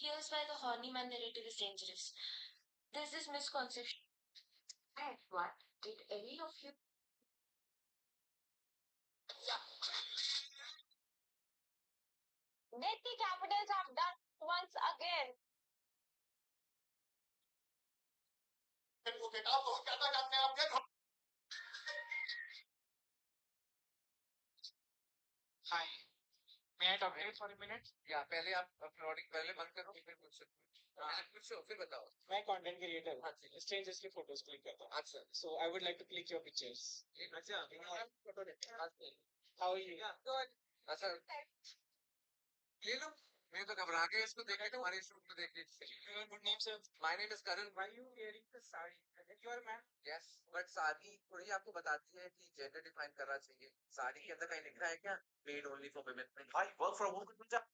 Here's why the horny man narrative is dangerous. There's this misconception. And what did any of you? Did the capitals have done once again? Hi. May I talk to you for a minute? या पहले आप uploading पहले बंद करो फिर पूछो पूछो फिर बताओ मैं कंटेंट क्रिएटर हाँ जी स्ट्रेंजर्स की फोटोज क्लिक करता हूँ अच्छा so I would like to click your pictures अच्छा फोटो देखो हाउ आर यू गुड अच्छा ले लो मैं तो घबरा के इसको देखा तुम्हारे शूट में देख Your good name, sir. My name is Karan Why are you wearing the sari? You are a man. Yes but sari थोड़ी आपको बताती है कि जेंडर डिफाइन करना चाहिए साड़ी के अंदर कहीं लिखा है क्या मेड ओनली फॉर वुमेन भाई वर्क फ्रॉम होम मिल जा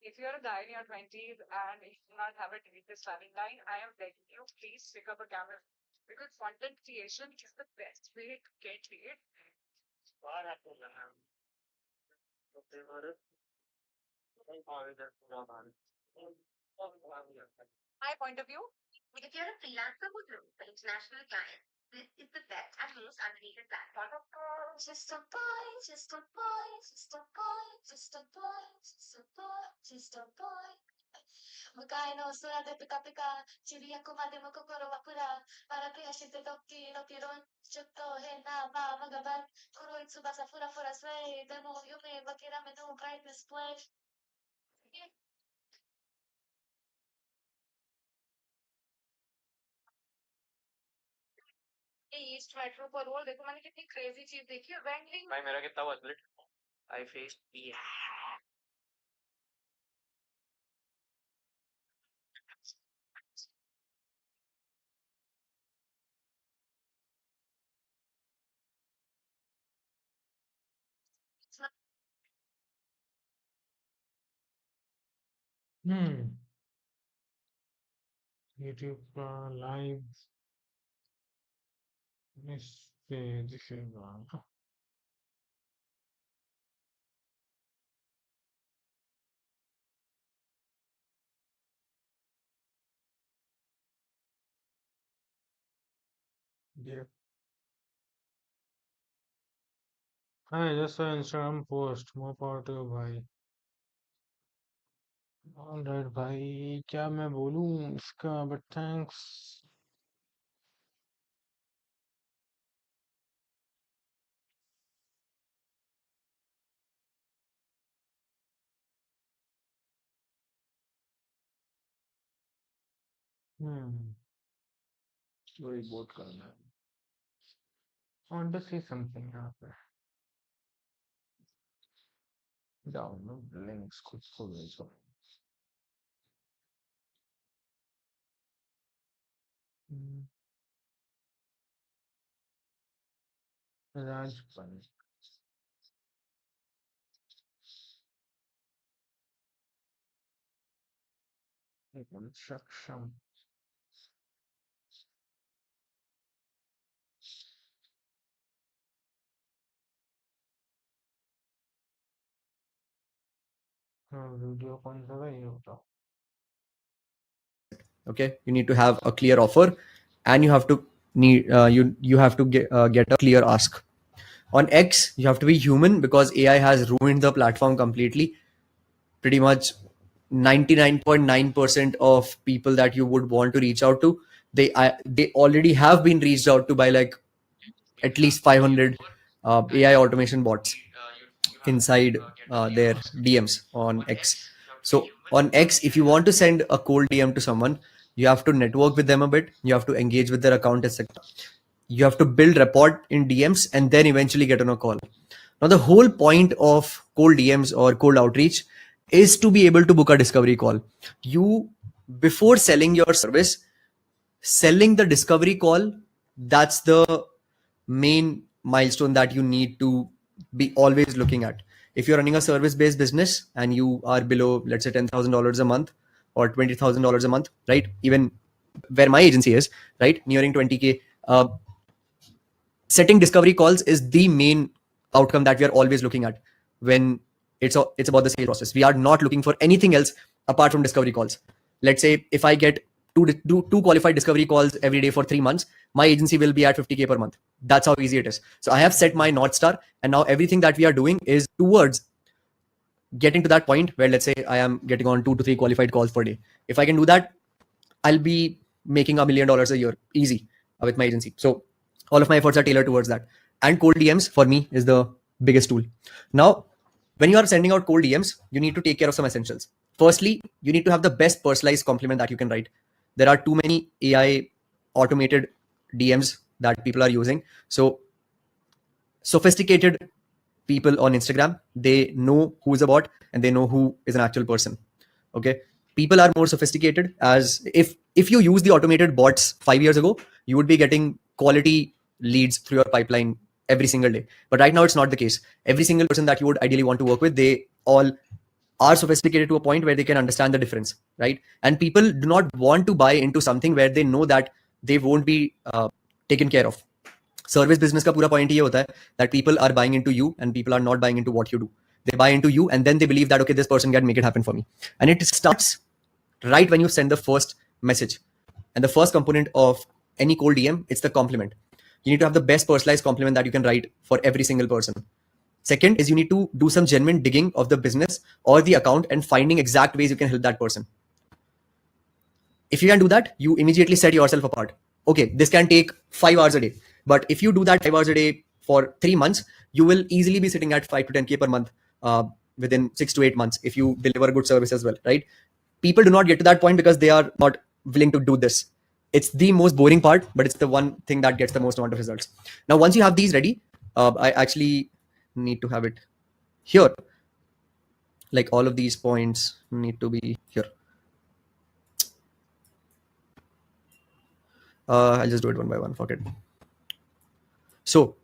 If you're a guy in your 20s and if you do not have a delicious traveling line, I am begging you, please pick up a camera. Because content creation is the best way to get paid. My point of view, if you're a freelancer who's looking for international clients, this is the best and most underrated platform. Just a boy, just a boy, just a boy, just a boy, just a boy, just a boy. Magkain no sura de pika pika, chibiya kumade mo kokoro wa pura, para priyashite toki no kiron, chutto he na ba magaban, kuro itsubasa fura fura sway, demo yume bakira menu bright display. East metro पर role देखो मैंने कितनी crazy चीज देखी है वेंडलिंग भाई मेरा कितना budget I face P YouTube का लाइव इस पे दिखेगा Yeah. I just saw Instagram post more power to you भाई ऑलराइट भाई क्या मैं बोलूं इसका बट थैंक्स वही बोट करना है want to see something यहाँ पे डाउनलोड लिंक्स खुद को भेजो राजपन सक्षम हाँ वीडियो कौन सा था ये बताओ Okay, you need to have a clear offer, and you have to you have to get a clear ask. On X you have to be human because AI has ruined the platform completely. Pretty much 99.9% of people that you would want to reach out to, they already have been reached out to by like at least 500 AI automation bots inside their DMs on X. So on X, if you want to send a cold DM to someone, you have to network with them a bit. You have to engage with their account, etc. You have to build rapport in DMs and then eventually get on a call. Now, the whole point of cold DMs or cold outreach is to be able to book a discovery call. You, before selling your service, selling the discovery call, that's the main milestone that you need to be always looking at. if you're running a service-based business and you are below, let's say, $10,000 a month or $20,000 a month, right? Even where my agency is, right, nearing 20K, setting discovery calls is the main outcome that we are always looking at when it's about the sales process. We are not looking for anything else apart from discovery calls. Let's say if I get two qualified discovery calls every day for 3 months, my agency will be at 50K per month. That's how easy it is. So I have set my North Star, and now everything that we are doing is towards getting to that point where, let's say, I am getting on 2 to 3 qualified calls per day. If I can do that, I'll be making $1 million a year easy with my agency. So all of my efforts are tailored towards that. And cold DMs for me is the biggest tool. Now, when you are sending out cold DMs, you need to take care of some essentials. Firstly, you need to have the best personalized compliment that you can write. There are too many AI automated DMs that people are using. So sophisticated people on Instagram, they know who is a bot and they know who is an actual person. Okay. People are more sophisticated. As if you use the automated bots 5 years ago, you would be getting quality leads through your pipeline every single day. But right now it's not the case. Every single person that you would ideally want to work with, they all are sophisticated to a point where they can understand the difference, right? And people do not want to buy into something where they know that they won't be taken care of. Service business का पूरा point ये होता है that people are buying into you and people are not buying into what you do. They buy into you and then they believe that, okay, this person can make it happen for me. And it starts right when you send the first message. And the first component of any cold DM, it's the compliment. You need to have the best personalized compliment that you can write for every single person. Second is you need to do some genuine digging of the business or the account and finding exact ways you can help that person. If you can do that, you immediately set yourself apart. Okay, this can take 5 hours a day. But if you do that 5 hours a day for 3 months, you will easily be sitting at 5 to 10K per month within 6 to 8 months if you deliver a good service as well, right? People do not get to that point because they are not willing to do this. It's the most boring part, but it's the one thing that gets the most amount of results. Now, once you have these ready, I actually need to have it here. Like all of these points need to be here. I'll just do it one by one. Fuck it. So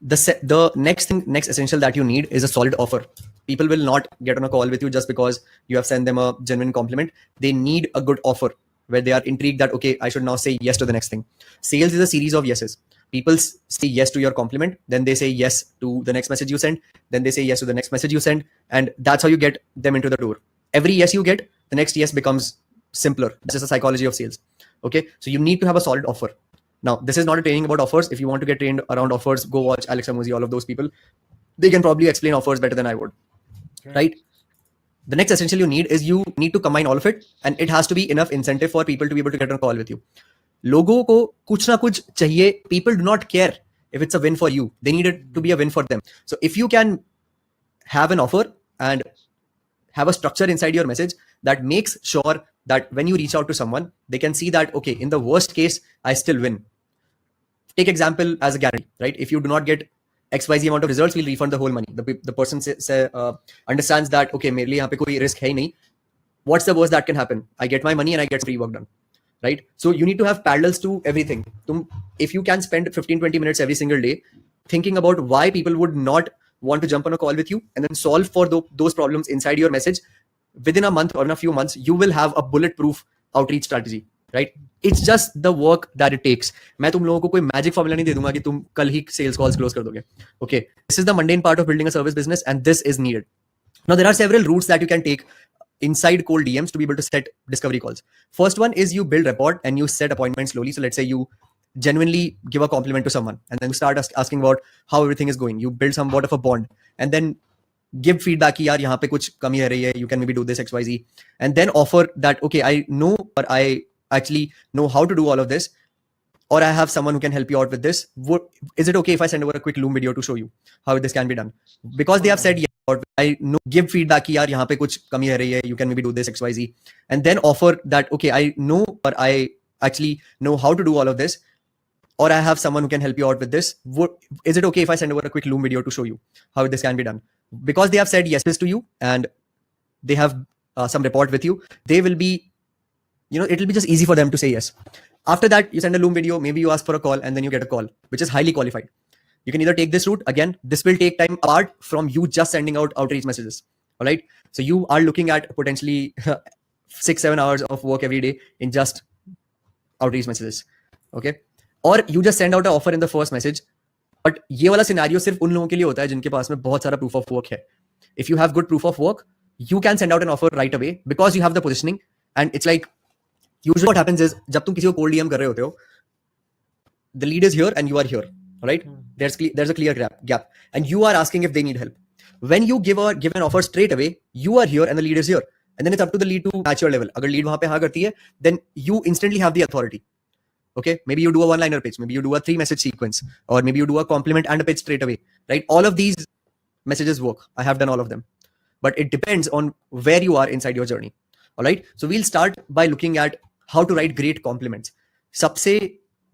the next essential that you need is a solid offer. People will not get on a call with you just because you have sent them a genuine compliment. They need a good offer where they are intrigued that, okay, I should now say yes to the next thing. Sales is a series of yeses. People say yes to your compliment, then they say yes to the next message you send, then they say yes to the next message you send, and that's how you get them into the door. Every yes you get, the next yes becomes simpler. This is the psychology of sales. Okay, so you need to have a solid offer. Now, this is not a training about offers. If you want to get trained around offers, go watch Alex Ramosi, all of those people. They can probably explain offers better than I would, right? The next essential you need is you need to combine all of it, and it has to be enough incentive for people to be able to get on a call with you. लोगों को कुछ ना कुछ चाहिए. People do not care if it's a win for you. They need it to be a win for them. So if you can have an offer and have a structure inside your message that makes sure that when you reach out to someone, they can see that, okay, in the worst case, I still win. Take example as a guarantee, right? If you do not get XYZ amount of results, we'll refund the whole money. The person understands that, okay, मेरे लिए यहाँ पे कोई risk है ही नहीं. What's the worst that can happen? I get my money and I get free work done, right? So you need to have parallels to everything. If you can spend 15-20 minutes every single day thinking about why people would not want to jump on a call with you and then solve for those problems inside your message, within a month or in a few months, you will have a bulletproof outreach strategy, right? It's just the work that it takes. मैं तुम लोगों को कोई magic formula नहीं दे दूंगा कि तुम कल ही sales calls close कर दोगे. Okay, this is the mundane part of building a service business, and this is needed. Now, there are several routes that you can take inside cold DMs to be able to set discovery calls. First one is you build rapport and you set appointments slowly. So let's say you genuinely give a compliment to someone and then you start asking about how everything is going. You build somewhat of a bond and then give feedback कि यार यहाँ पे कुछ कमी है रही है, you can maybe do this XYZ, and then offer that, okay, I know, or I actually know how to do all of this, or I have someone who can help you out with this. Is it okay if I send over a quick Loom video to show you how this can be done? Because they have said yes, or I know, give feedback कि यार यहाँ पे कुछ कमी है रही है, you can maybe do this XYZ, and then offer that, okay, I know, or I actually know how to do all of this, or I have someone who can help you out with this. Is it okay if I send over a quick Loom video to show you how this can be done? Because they have said yes to you and they have some rapport with you, they will be, it'll be just easy for them to say yes. After that, you send a Loom video, maybe you ask for a call, and then you get a call, which is highly qualified. You can either take this route. Again, this will take time apart from you just sending out outreach messages. All right. So you are looking at potentially 6-7 hours of work every day in just outreach messages. Okay. Or you just send out an offer in the first message. But ये वाला scenario सिर्फ उन लोगों के लिए होता है जिनके पास में बहुत सारा proof of work है. If you have good proof of work, you can send out an offer right away because you have the positioning. And it's like, usually what happens is, जब तुम किसी को cold DM कर रहे होते हो, the lead is here and you are here, right? There's a clear gap, and you are asking if they need help. When you give an offer straight away, you are here and the lead is here, and then it's up to the lead to match your level. अगर lead वहां पे हाँ करती है, then you instantly have the authority. Okay, maybe you do a one-liner pitch, maybe you do a 3-message sequence, or maybe you do a compliment and a pitch straight away, right? All of these messages work. I have done all of them, but it depends on where you are inside your journey. All right, so we'll start by looking at how to write great compliments. सबसे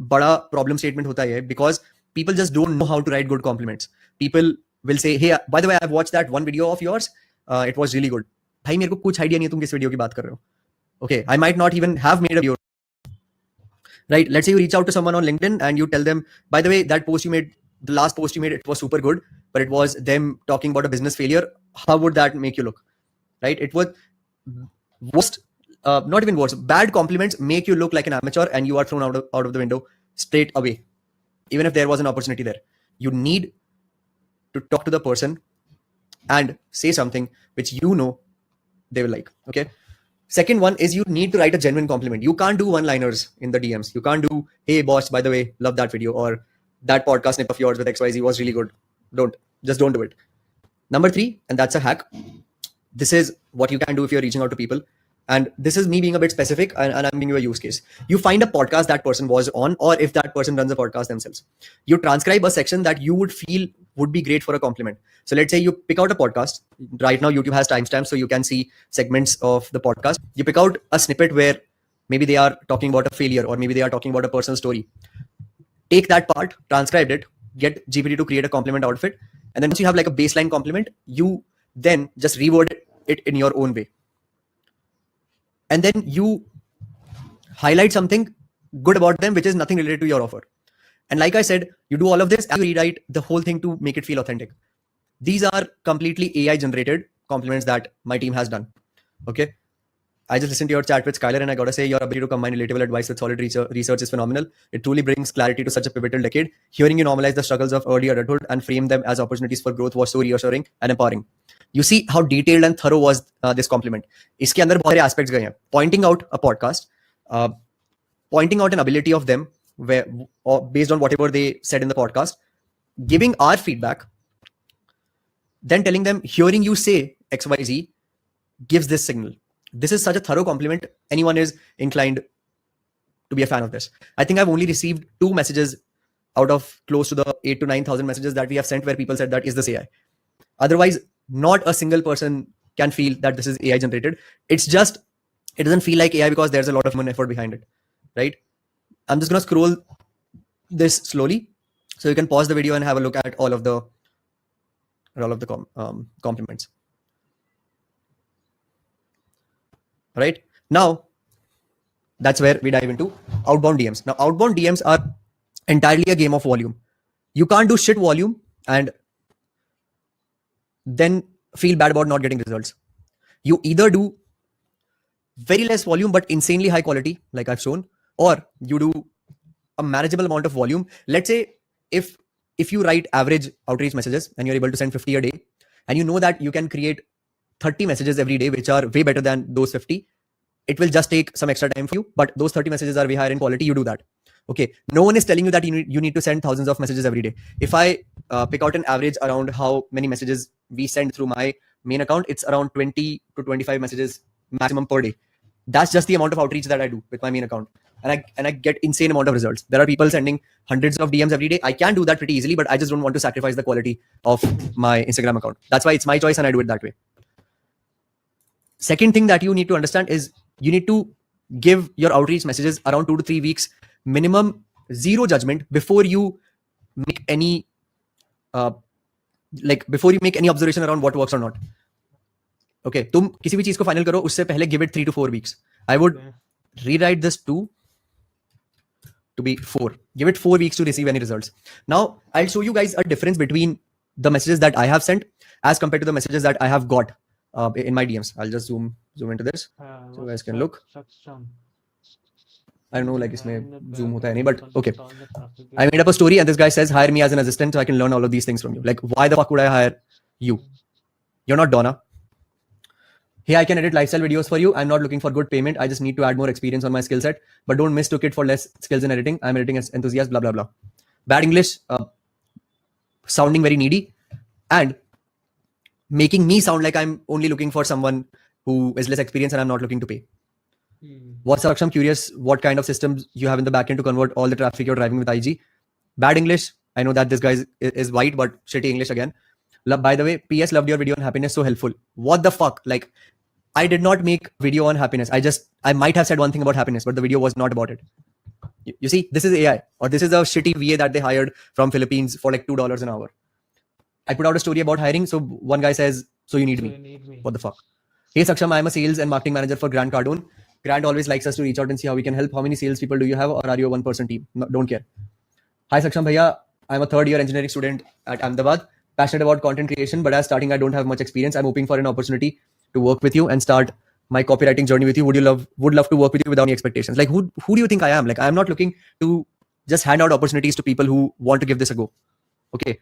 बड़ा problem statement होता है because people just don't know how to write good compliments. People will say, hey, by the way, I've watched that one video of yours. It was really good. भाई मेरे को कुछ idea नहीं है तुम किस video की बात कर रहे हो. Okay, I might not even have made a video. Right? Let's say you reach out to someone on LinkedIn and you tell them, by the way, that post you made, the last post you made, it was super good, but it was them talking about a business failure. How would that make you look? Right? It was worst, not even worse. Bad compliments make you look like an amateur and you are thrown out of the window straight away. Even if there was an opportunity there, you need to talk to the person and say something which you know they will like. Okay. Second one is you need to write a genuine compliment. You can't do one-liners in the DMs. You can't do, hey boss, by the way, love that video, or that podcast snip of yours with XYZ was really good. Just don't do it. Number 3, and that's a hack. This is what you can do if you're reaching out to people. And this is me being a bit specific, and I'm giving you a use case. You find a podcast that person was on, or if that person runs a podcast themselves, you transcribe a section that you would feel would be great for a compliment. So let's say you pick out a podcast. Right now, YouTube has timestamps, so you can see segments of the podcast. You pick out a snippet where maybe they are talking about a failure, or maybe they are talking about a personal story. Take that part, transcribe it, get GPT to create a compliment out of it. And then once you have like a baseline compliment, you then just reword it in your own way. And then you highlight something good about them, which is nothing related to your offer. And like I said, you do all of this and you rewrite the whole thing to make it feel authentic. These are completely AI generated compliments that my team has done. Okay. I just listened to your chat with Skylar and I got to say your ability to combine relatable advice with solid research is phenomenal. It truly brings clarity to such a pivotal decade. Hearing you normalize the struggles of early adulthood and frame them as opportunities for growth was so reassuring and empowering. You see how detailed and thorough was this compliment. इसके अंदर बहुत सारे aspects गए हैं. Pointing out a podcast, pointing out an ability of them where, or based on whatever they said in the podcast, giving our feedback, then telling them, hearing you say XYZ gives this signal. This is such a thorough compliment. Anyone is inclined to be a fan of this. I think I've only received 2 messages out of close to the 8,000 to 9,000 messages that we have sent where people said that is this AI. Otherwise, not a single person can feel that this is AI generated. It's just, it doesn't feel like AI because there's a lot of human effort behind it, right? I'm just going to scroll this slowly. So you can pause the video and have a look at all of the compliments. Right now, that's where we dive into outbound DMs. Now, outbound DMs are entirely a game of volume. You can't do shit volume and then feel bad about not getting results. You either do very less volume but insanely high quality, like I've shown, or you do a manageable amount of volume. Let's say if you write average outreach messages and you're able to send 50 a day, and you know that you can create 30 messages every day, which are way better than those 50, it will just take some extra time for you, but those 30 messages are way higher in quality. You do that. Okay. No one is telling you that you need to send thousands of messages every day. If I pick out an average around how many messages we send through my main account, it's around 20 to 25 messages maximum per day. That's just the amount of outreach that I do with my main account. And I get insane amount of results. There are people sending hundreds of DMs every day. I can do that pretty easily, but I just don't want to sacrifice the quality of my Instagram account. That's why it's my choice and I do it that way. Second thing that you need to understand is you need to give your outreach messages around 2 to 3 weeks, minimum, zero judgment before you make any observation around what works or not. Okay, तुम किसी भी चीज को final करो उससे पहले give it 3 to 4 weeks. I would rewrite this to to be 4. Give it 4 weeks to receive any results. Now, I'll show you guys a difference between the messages that I have sent as compared to the messages that I have got in my DMs. I'll just zoom into this so you guys can look. I don't know, like इसमें zoom होता है नहीं, but okay. I made up a story and this guy says, hire me as an assistant so I can learn all of these things from you. Like, why the fuck would I hire you? You're not Donna. Hey, I can edit lifestyle videos for you. I'm not looking for good payment. I just need to add more experience on my skill set. But don't mistook it for less skills in editing. I'm editing as enthusiast, blah, blah, blah. Bad English, sounding very needy, and making me sound like I'm only looking for someone who is less experienced and I'm not looking to pay. What's up? I'm curious what kind of systems you have in the backend to convert all the traffic you're driving with IG. Bad English. I know that this guy is white, but shitty English again. By the way, PS, loved your video on happiness. So helpful. What the fuck? Like, I did not make a video on happiness. I might have said one thing about happiness, but the video was not about it. You see, this is AI, or this is a shitty VA that they hired from Philippines for like $2 an hour. I put out a story about hiring. So one guy says, so you need me. What the fuck? Hey Saksham, I'm a sales and marketing manager for Grant Cardone. Grant always likes us to reach out and see how we can help. How many sales people do you have, or are you a one-person team? No, don't care. Hi Saksham Bhaiya, I'm a third-year engineering student at Ahmedabad. Passionate about content creation, but as starting, I don't have much experience. I'm hoping for an opportunity to work with you and start my copywriting journey with you. Would love to work with you without any expectations? Like, who do you think I am? Like, I'm not looking to just hand out opportunities to people who want to give this a go. Okay.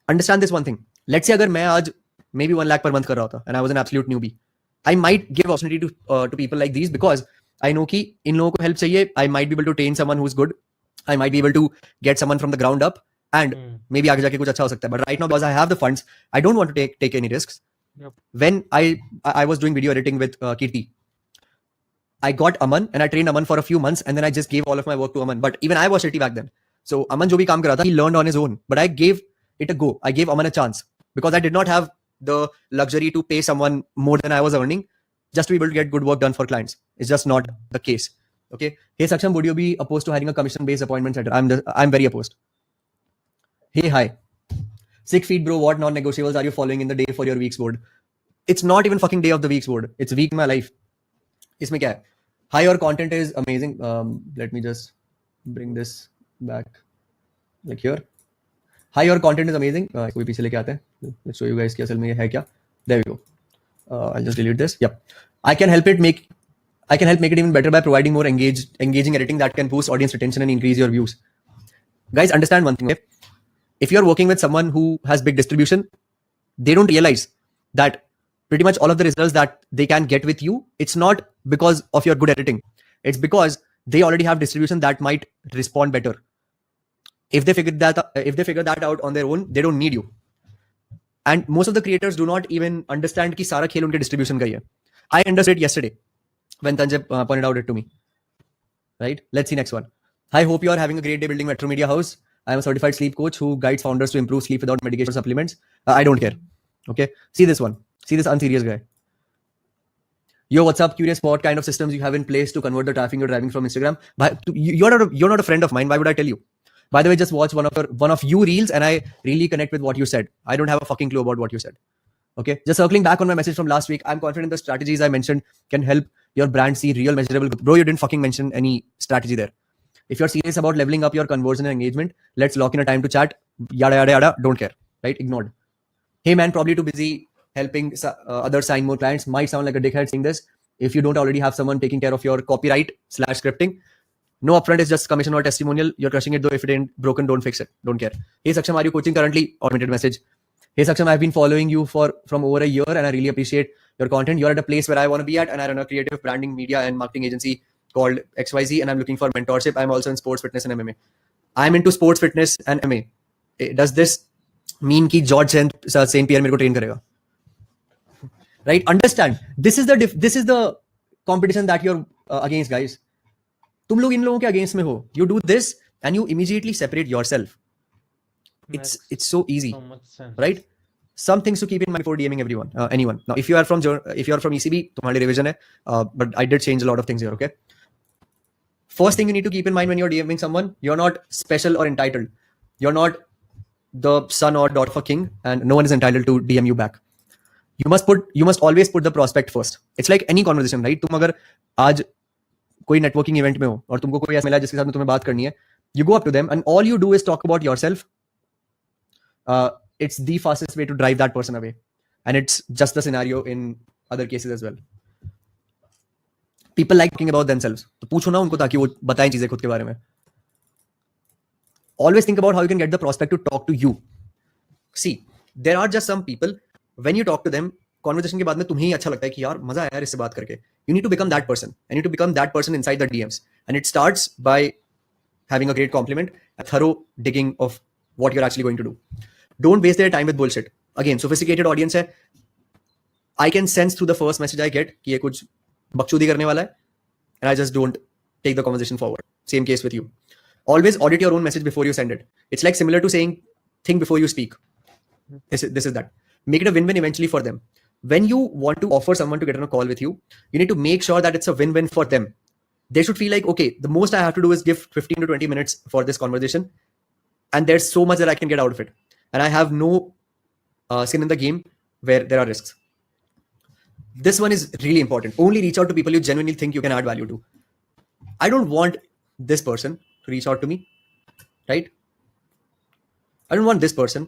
Understand this one thing. Let's say agar main aaj maybe 1 lakh per month kar raha tha and I was an absolute newbie, I might give opportunity to people like these because I know ki in logon ko help chahiye. I might be able to train someone who's good. I might be able to get someone from the ground up and maybe aage jaake kuch acha ho sakta hai. But right now, because I have the funds, I don't want to take any risks. Yep. When I was doing video editing with Kirti, I got Aman and I trained Aman for a few months and then I just gave all of my work to Aman. But even I was shitty back then. So Aman jo bhi kaam kar raha tha, he learned on his own. But I gave it a go. I gave Aman a chance because I did not have the luxury to pay someone more than I was earning just to be able to get good work done for clients. It's just not the case. Okay. Hey Saksham, would you be opposed to hiring a commission-based appointment setter? I'm very opposed. Hey, hi. 6 feet, bro. What non-negotiables are you following in the day for your week's board? It's not even fucking day of the week's board. It's week in my life. Isme kya hai? Hi, your content is amazing. Let me just bring this back. Like here. Hi, your content is amazing. Let's show you guys asal mein hai kya. There we go. I'll just delete this. Yep. I can help make it even better by providing more engaging editing that can boost audience retention and increase your views. Guys, understand one thing. Okay? If you're working with someone who has big distribution, they don't realize that pretty much all of the results that they can get with you, it's not because of your good editing. It's because they already have distribution that might respond better. If they figure that out on their own, they don't need you. And most of the creators do not even understand कि सारा खेल उनके distribution का ही है. I understood yesterday when Tanjay pointed out it to me. Right? Let's see next one. I hope you are having a great day building Metro Media House. I am a certified sleep coach who guides founders to improve sleep without medication or supplements. I don't care. Okay. See this one. See this unserious guy. Yo, what's up? Curious what kind of systems you have in place to convert the traffic you're driving from Instagram. But you're not a friend of mine. Why would I tell you? By the way, just watch one of you reels and I really connect with what you said. I don't have a fucking clue about what you said. Okay. Just circling back on my message from last week. I'm confident the strategies I mentioned can help your brand see real measurable. Bro, you didn't fucking mention any strategy there. If you're serious about leveling up your conversion and engagement, let's lock in a time to chat. Yada, yada, yada. Don't care. Right? Ignored. Hey man, probably too busy helping others sign more clients. Might sound like a dickhead saying this. If you don't already have someone taking care of your copyright / scripting, no upfront is just commission or testimonial. You're crushing it though. If it ain't broken, don't fix it. Don't care. Hey Saksham, are you coaching currently? Automated message. Hey Saksham, I've been following you from over a year and I really appreciate your content. You're at a place where I want to be at and I run a creative branding, media and marketing agency called XYZ and I'm looking for mentorship. I'm also in sports fitness and MMA. I'm into sports fitness and MMA. Does this mean कि George St. Pierre मेरे को train करेगा? Right? Understand. This is the competition that you're against, guys. तुम लोग इन लोगों के against में हो. You do this and you immediately separate yourself. It's so easy, so much sense. Right? Some things to keep in mind before DMing anyone. Now, if you are from ECB, तुम्हारी revision है. But I did change a lot of things here. Okay. First thing you need to keep in mind when you're DMing someone, you're not special or entitled. You're not the son or daughter of a king, and no one is entitled to DM you back. You must always put the prospect first. It's like any conversation, right? तुम अगर आज कोई networking event में हो और तुमको कोई ऐसा मिला जिसके साथ में तुम्हें बात करनी है, you go up to them and all you do is talk about yourself. It's the fastest way to drive that person away, and it's just the scenario in other cases as well. People like talking about themselves, तो पूछो ना उनको ताकि वो बताएं चीजें खुद के बारे में. Always think about how you can get the prospect to talk to you. See, there are just some people, when you talk to them, conversation के बाद में तुम्हें ही अच्छा लगता है कि यार मजा आया यार इससे बात करके. You need to become that person. You need to become that person inside the DMs, and it starts by having a great compliment, a thorough digging of what you're actually going to do. Don't waste their time with bullshit. Again, sophisticated audience है. I can sense through the first message I get कि ये कुछ बकचोदी करने वाला है, and I just don't take the conversation forward. Same case with you. Always audit your own message before you send it. It's like similar to saying think before you speak. This is that. Make it a win-win eventually for them. When you want to offer someone to get on a call with you, you need to make sure that it's a win-win for them. They should feel like, okay, the most I have to do is give 15 to 20 minutes for this conversation, and there's so much that I can get out of it, and I have no skin in the game where there are risks. This one is really important. Only reach out to people you genuinely think you can add value to. I don't want this person to reach out to me, right? I don't want this person.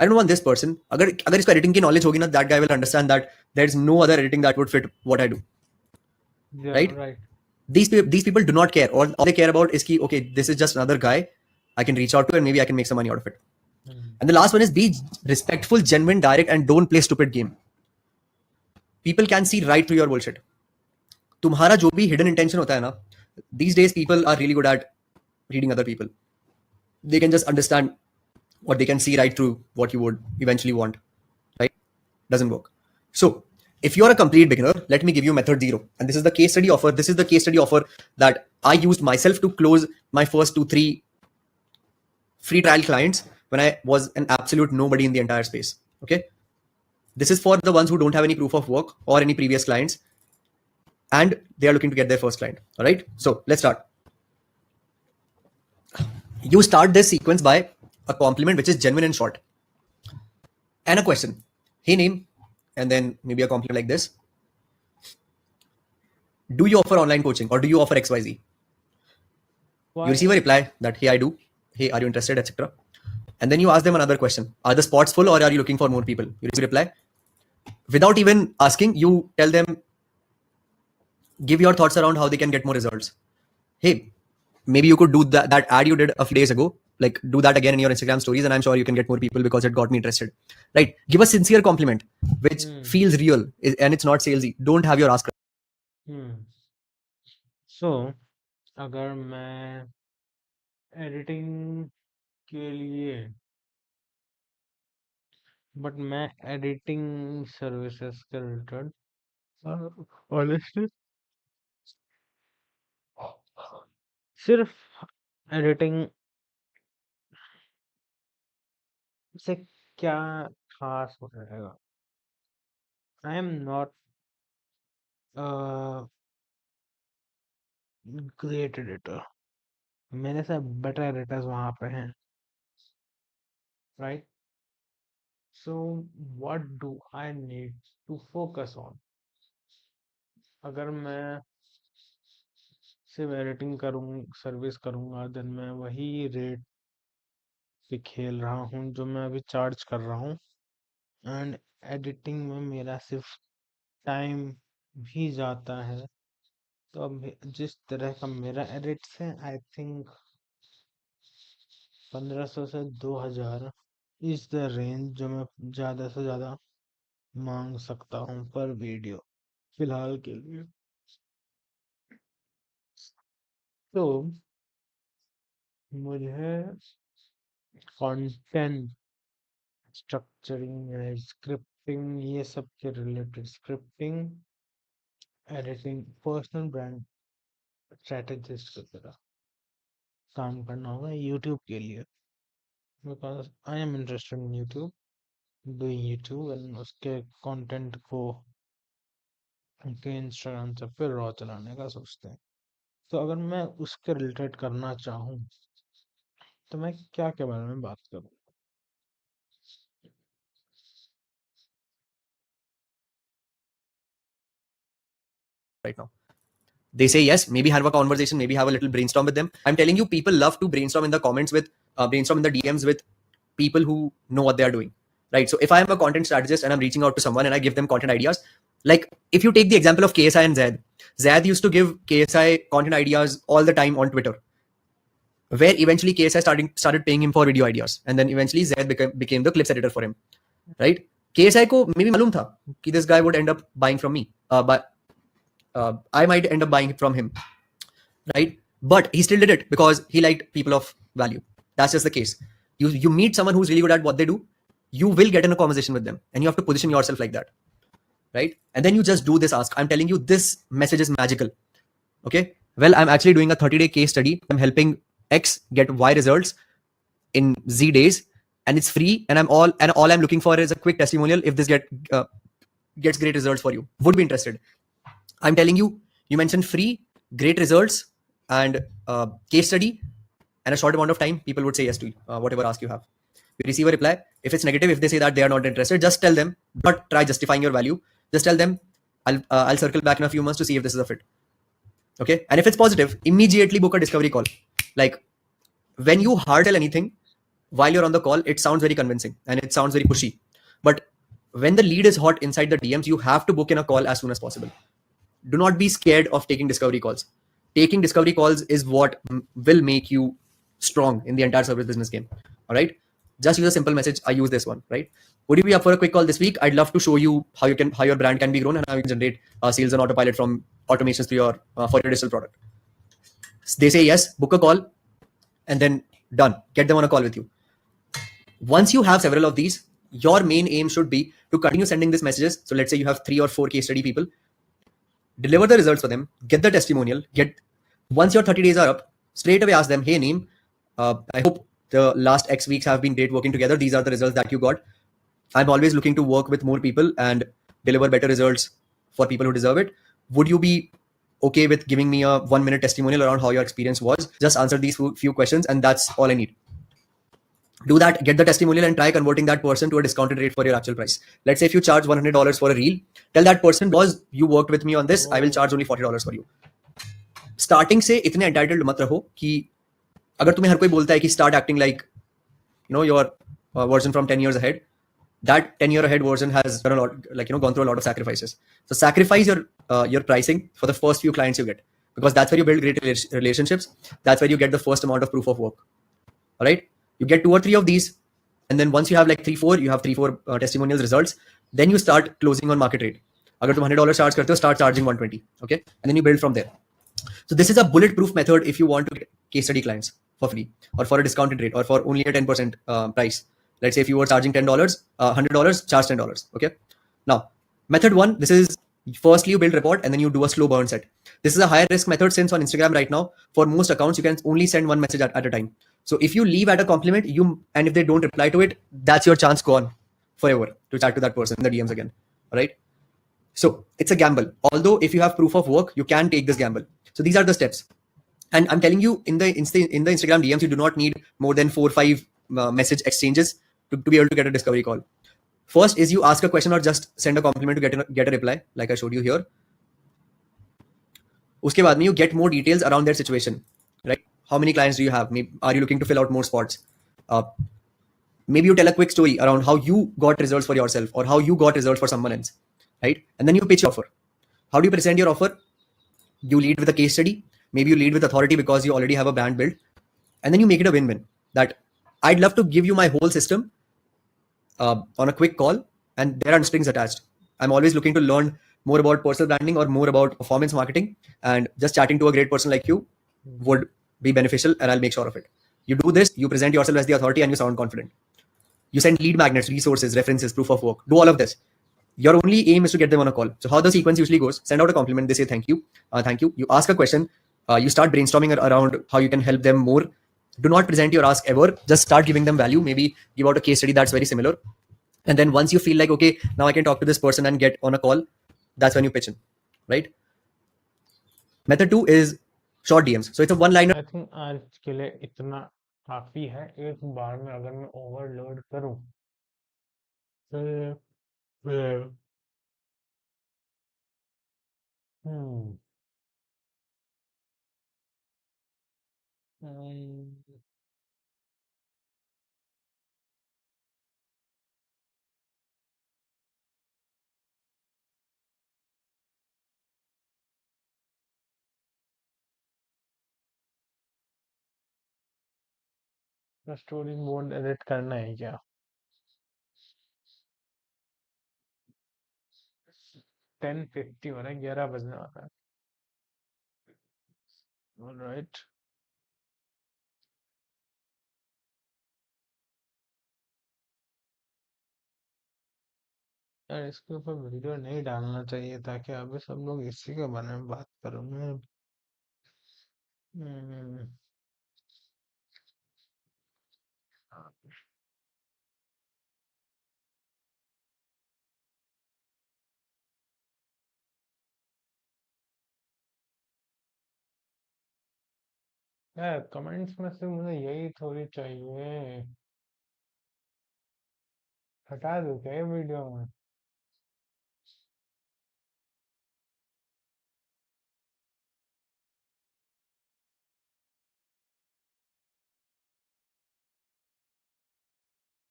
I don't want this person. अगर इसको editing की knowledge होगी ना, that guy will understand that there's no other editing that would fit what I do. Yeah, Right? right. These people do not care. All they care about is कि okay, this is just another guy I can reach out to and maybe I can make some money out of it. And the last one is be respectful, genuine, direct, and don't play stupid game. People can see right through your bullshit. तुम्हारा जो भी hidden intention होता है ना, these days people are really good at reading other people. They can just understand, or they can see right through what you would eventually want, right? Doesn't work. So if you're a complete beginner, let me give you method 0. And this is the case study offer. This is the case study offer that I used myself to close my first 2-3 free trial clients when I was an absolute nobody in the entire space. Okay. This is for the ones who don't have any proof of work or any previous clients, and they are looking to get their first client. All right. So let's start. You start this sequence by a compliment which is genuine and short, and a question. Hey, name, and then maybe a compliment like this. Do you offer online coaching or do you offer XYZ? Why? You receive a reply that, hey, I do. Hey, are you interested, etc. And then you ask them another question. Are the spots full or are you looking for more people? You receive a reply. Without even asking, you tell them, give your thoughts around how they can get more results. Hey, maybe you could do that ad you did a few days ago. Like do that again in your Instagram stories, and I'm sure you can get more people because it got me interested. Right? Give a sincere compliment which feels real and it's not salesy. Don't have your ask. So अगर मैं editing के लिए but मैं editing services के related honestly सिर्फ editing से क्या खास हो जाएगा? I am not great editor. मेरे से बेटर एडिटर्स वहां पे हैं, right? So what do I need to focus on? अगर मैं सिर्फ एडिटिंग करूँ सर्विस करूँगा, देन मैं वही रेट पे खेल रहा हूँ जो मैं अभी चार्ज कर रहा हूँ, एंड एडिटिंग में मेरा सिर्फ टाइम भी जाता है. तो अब जिस तरह का मेरा एडिट्स है, आई थिंक 1500 से 2000 इज द रेंज जो मैं ज़्यादा से ज़्यादा मांग सकता हूँ पर वीडियो फिलहाल के लिए. तो मुझे कंटेंट स्ट्रक्चरिंग है, स्क्रिप्टिंग, ये सब के related scripting, editing, personal brand strategist की तरह काम करना होगा यूट्यूब के लिए, because I am interested in YouTube, doing YouTube, and उसके कंटेंट को उनके इंस्टाग्राम सब पे रॉ चलाने का सोचते हैं. तो अगर मैं उसके रिलेटेड करना चाहूँ तो मैं क्या के बारे में बात करूँ? Right now. They say yes, maybe have a conversation, maybe have a little brainstorm with them. I'm telling you, people love to brainstorm in the comments with brainstorm in the DMs with people who know what they are doing, right? So if I am a content strategist and I'm reaching out to someone and I give them content ideas, like if you take the example of KSI and Zaid used to give KSI content ideas all the time on Twitter, where eventually KSI started paying him for video ideas, and then eventually Zaid became the clips editor for him, right? KSI को maybe मालूम था कि this guy would end up buying from me, but I might end up buying from him, right? But he still did it because he liked people of value. That's just the case. You meet someone who's really good at what they do, you will get in a conversation with them, and you have to position yourself like that, right? And then you just do this ask. I'm telling you, this message is magical. Okay. Well, I'm actually doing a 30-day case study. I'm helping X get Y results in Z days, and it's free. And all I'm looking for is a quick testimonial. If this gets great results for you, would be interested. I'm telling you, you mentioned free, great results, and case study, and a short amount of time, people would say yes to you, whatever ask you have. You receive a reply. If it's negative, if they say that they are not interested, just tell them. Not try justifying your value. Just tell them, I'll circle back in a few months to see if this is a fit. Okay. And if it's positive, immediately book a discovery call. Like when you hard sell anything while you're on the call, it sounds very convincing and it sounds very pushy. But when the lead is hot inside the DMs, you have to book in a call as soon as possible. Do not be scared of taking discovery calls. Taking discovery calls is what will make you strong in the entire service business game. All right. Just use a simple message. I use this one, right? Would you be up for a quick call this week? I'd love to show you how your brand can be grown and how you can generate sales on autopilot from automations to your for your digital product. They say yes, book a call, and then done. Get them on a call with you. Once you have several of these, your main aim should be to continue sending these messages. So let's say you have 3 or 4 case study people, deliver the results for them, get the testimonial, once your 30 days are up, straight away ask them, hey Neem, I hope the last X weeks have been great working together. These are the results that you got. I'm always looking to work with more people and deliver better results for people who deserve it. Would you be okay with giving me a 1-minute testimonial around how your experience was? Just answer these few questions, and that's all I need. Do that, get the testimonial, and try converting that person to a discounted rate for your actual price. Let's say if you charge $100 for a reel, tell that person, because you worked with me on this, I will charge only $40 for you. Starting से इतने entitled मत रहो कि अगर तुम्हें हर कोई बोलता है कि start acting like your version from 10 years ahead, that 10-year ahead version has done a lot, gone through a lot of sacrifices. So sacrifice your pricing for the first few clients you get, because that's where you build great relationships. That's where you get the first amount of proof of work. All right, you get 2 or 3 of these, and then once you have like 3-4, you have 3-4 testimonials results, then you start closing on market rate. अगर तुम $100 charge करते हो, start charging 120. Okay, and then you build from there. So this is a bulletproof method if you want to get case study clients for free or for a discounted rate or for only a 10% price. Let's say if you were charging $10, $100, charge $10. Okay. Now, method 1, this is firstly you build report and then you do a slow burn set. This is a higher risk method since on Instagram right now, for most accounts, you can only send one message at a time. So if you leave at a compliment, and if they don't reply to it, that's your chance gone forever to chat to that person in the DMs again. All right. So it's a gamble. Although if you have proof of work, you can take this gamble. So these are the steps. And I'm telling you, in the Instagram DMs, you do not need more than 4 or 5 message exchanges to be able to get a discovery call. First is you ask a question or just send a compliment to get a reply, like I showed you here. Uske baad mein you get more details around their situation, right? How many clients do you have? Are you looking to fill out more spots? Maybe you tell a quick story around how you got results for yourself or how you got results for someone else, right? And then you pitch your offer. How do you present your offer? You lead with a case study. Maybe you lead with authority because you already have a brand built, and then you make it a win-win. That I'd love to give you my whole system on a quick call, and there are strings attached. I'm always looking to learn more about personal branding or more about performance marketing, and just chatting to a great person like you would be beneficial, and I'll make sure of it. You do this, you present yourself as the authority, and you sound confident. You send lead magnets, resources, references, proof of work. Do all of this. Your only aim is to get them on a call. So how the sequence usually goes: send out a compliment, they say thank you, thank you. You ask a question, you start brainstorming around how you can help them more. Do not present your ask ever. Just start giving them value. Maybe give out a case study that's very similar. And then once you feel like, okay, now I can talk to this person and get on a call, that's when you pitch in, right? Method 2 is short DMs. So it's a one-liner. I think आज के लिए इतना काफी है। एक बार में अगर मैं ओवरलोड करूं तो हम्म, स्टोरी बोर्ड एडिट करना है क्या? 10:50 हो रहा है, 11 बजने वाला है। ऑलराइट। यार इसके ऊपर वीडियो नहीं डालना चाहिए ताकि अभी सब लोग इसी के बारे में बात करो। मैं हम्म, यार कमेंट्स में से मुझे यही थोड़ी चाहिए, हटा दो क्या ये वीडियो में?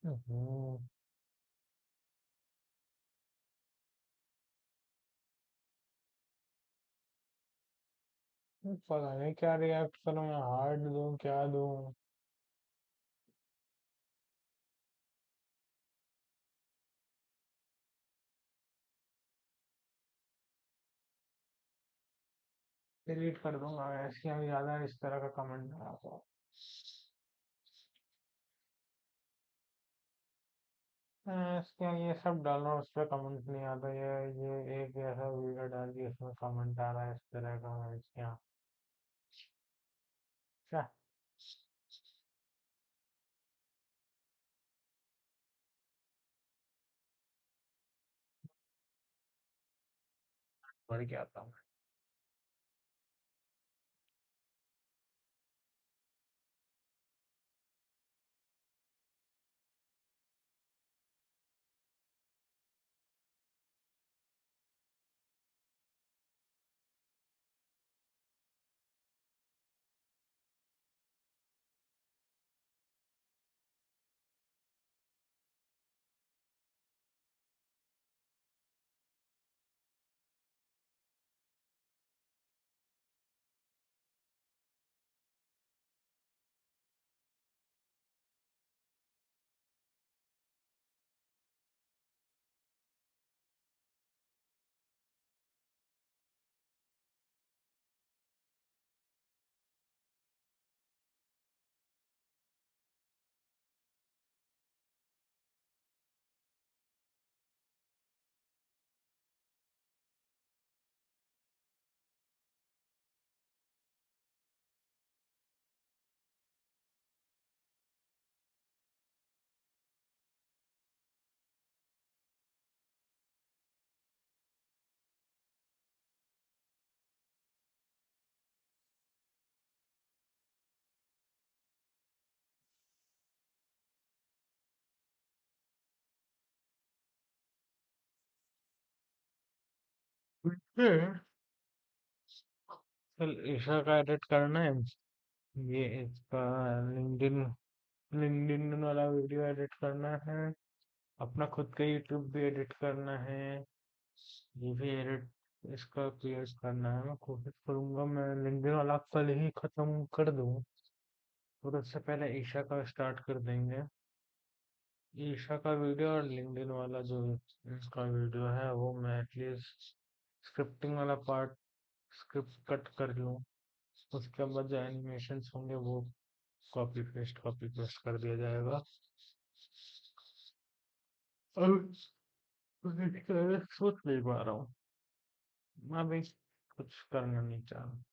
हम्म, पता नहीं क्या रिएक्ट करूँ, मैं हार्ट दूं क्या दूं? डिलीट कर दूंगा, ऐसे ही ज्यादा इस तरह का कमेंट ना आता। इसके ये सब डालना, उस पर कमेंट नहीं आता। ये एक ऐसा वीडियो डाल दिया इसमें कमेंट आ रहा है इस तरह का, क्या क्या? बढ़ के आता हूँ। कल ईशा का एडिट करना है, ये इसका लिंक्डइन लिंक्डइन वाला वीडियो एडिट करना है, अपना खुद का यूट्यूब भी एडिट करना है, ये भी एडिट इसका क्लियर करना है। मैं कोशिश करूंगा मैं लिंक्डइन वाला कल ही खत्म कर दूं, और उससे पहले ईशा का स्टार्ट कर देंगे। ईशा का वीडियो और लिंक्डइन वाला जो इसका वीडियो है वो मैं एटलीस्ट स्क्रिप्टिंग वाला पार्ट स्क्रिप्ट कट कर लूँ, उसके बाद जो एनिमेशंस होंगे वो कॉपी पेस्ट कर दिया जाएगा। अब सोच नहीं पा रहा हूँ, मैं भी कुछ करना नहीं चाह रहा।